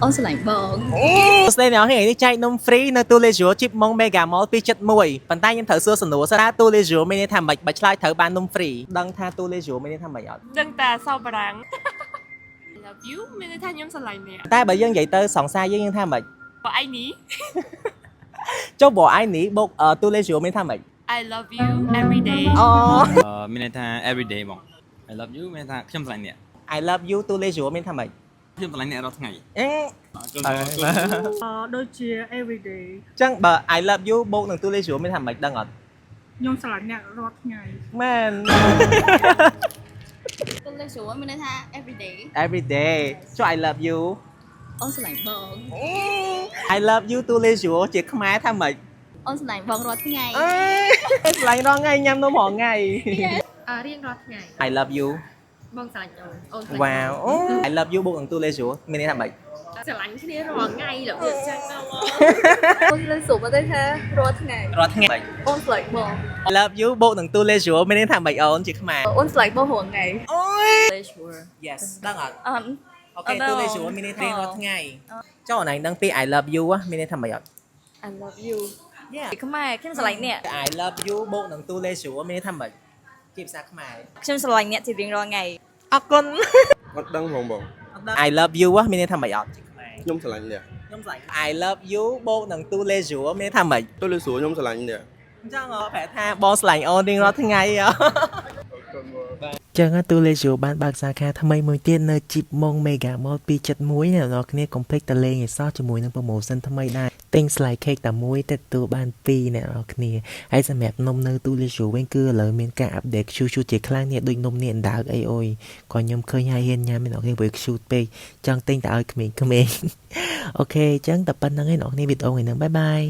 អូនស្រឡាញ់បងស្ដីអ្នកនេះចែកនំ free នៅទូលេជូជីបម៉ង Mega Mall 271ប៉ុន្តែខ្ញុំត្រូវសួរសំណួរថាទូលេជូមានន័យថាម៉េចបើឆ្លើយត្រូវបាននំ free ដឹងថាទូលេជូមានន័យថាម៉េចអត់ ដឹងតែសោបារាំង love you មានន័យថាខ្ញុំស្រឡាញ់អ្នក តែបើយើងនិយាយទៅសង្សារយើងថាម៉េច បើឯនេះ ចុះបើឯនេះបូកទូលេជូមានថាម៉េច I love you every day អូ មានន័យថា everyday ហ្មង I love you មានន័យថាខ្ញុំស្រឡាញ់អ្នក I love you ទូលេជូមានថាម៉េច ខ្ញុំស្រឡាញ់អ្នករាល់ថ្ងៃ អេ ដូចជា everyday ចឹងបើ I love you បូកនឹងទូលេជូមានថាម៉េចដឹងអត់ ខ្ញុំស្រឡាញ់អ្នករាល់ថ្ងៃ មែន ទូលេជួមានន័យថា everyday every day ចុះ I love you អូនស្រឡាញ់បង I love you ទូលេជូជាខ្មែរថាម៉េច អូនស្រឡាញ់បងរាល់ថ្ងៃ អេឆ្លាញ់រងថ្ងៃញ៉ាំនំរងថ្ងៃ រៀងរាល់ថ្ងៃ I love you បងស្រឡាញ់អូន វ៉ាវ I love you បូកនឹងទូលេជូមានន័យថាម៉េច ស្រឡាញ់គ្នារាល់ថ្ងៃលោកយើងចឹងណាបង អូនលេជួមានន័យថារាល់ថ្ងៃ រាល់ថ្ងៃ អូនស្រឡាញ់បង I love you បូកនឹងទូលេជូមានន័យថាម៉េចអូនជាខ្មែរ អូនស្រឡាញ់បងរាល់ថ្ងៃ អូយ លេជួ Yes ដឹងអត់ អត់ អូខេទូលេជូមានន័យថារាល់ថ្ងៃចុះអនឡាញដឹងពី I love you មានន័យថាម៉េចអត់ I love you Yeah ខ្មែរខ្ញុំស្រឡាញ់អ្នក I love you បូកនឹងទូលេជូមានន័យថាម៉េចជាភាសាខ្មែរ ខ្ញុំស្រឡាញ់អ្នកជារៀងរាល់ថ្ងៃ អរគុណ អត់ដឹងផងបង I love you មានន័យថាម៉េចអត់ជាខ្មែរ ខ្ញុំស្រឡាញ់អ្នក ខ្ញុំស្រឡាញ់ I love you បូកនឹងទូលេជូមានន័យថាម៉េច ទៅលើស្រួលខ្ញុំស្រឡាញ់អ្នក អញ្ចឹងប្រែថាបងស្រឡាញ់អូនរៀងរាល់ថ្ងៃចឹងទូលេជូបានបើកសាខាថ្មីមួយទៀតនៅជីបម៉ង Mega Mall 271អ្នកនរគ្នាកុំភ្លេចទៅលេងឲ្យសោះជាមួយនឹង promotion ថ្មីដែរទិញ slide cake តែមួយទៅទទួលបាន2អ្នកនរគ្នាហើយសម្រាប់នំនៅទូលេជូវិញគឺឥឡូវមានការ update ខ្ជូជូជាខ្លាំងនេះដូចនំនេះអណ្ដើកអីអូយក៏ខ្ញុំឃើញហើយហ៊ានញ៉ាំអ្នកនរគ្នាព្រោះខ្ជូតពេកចង់ទិញតែឲ្យក្មេងៗអូខេចឹងតែប៉ុណ្្នឹងឯងអ្នកនរគ្នាវីដេអូថ្ងៃនេះបាយបាយ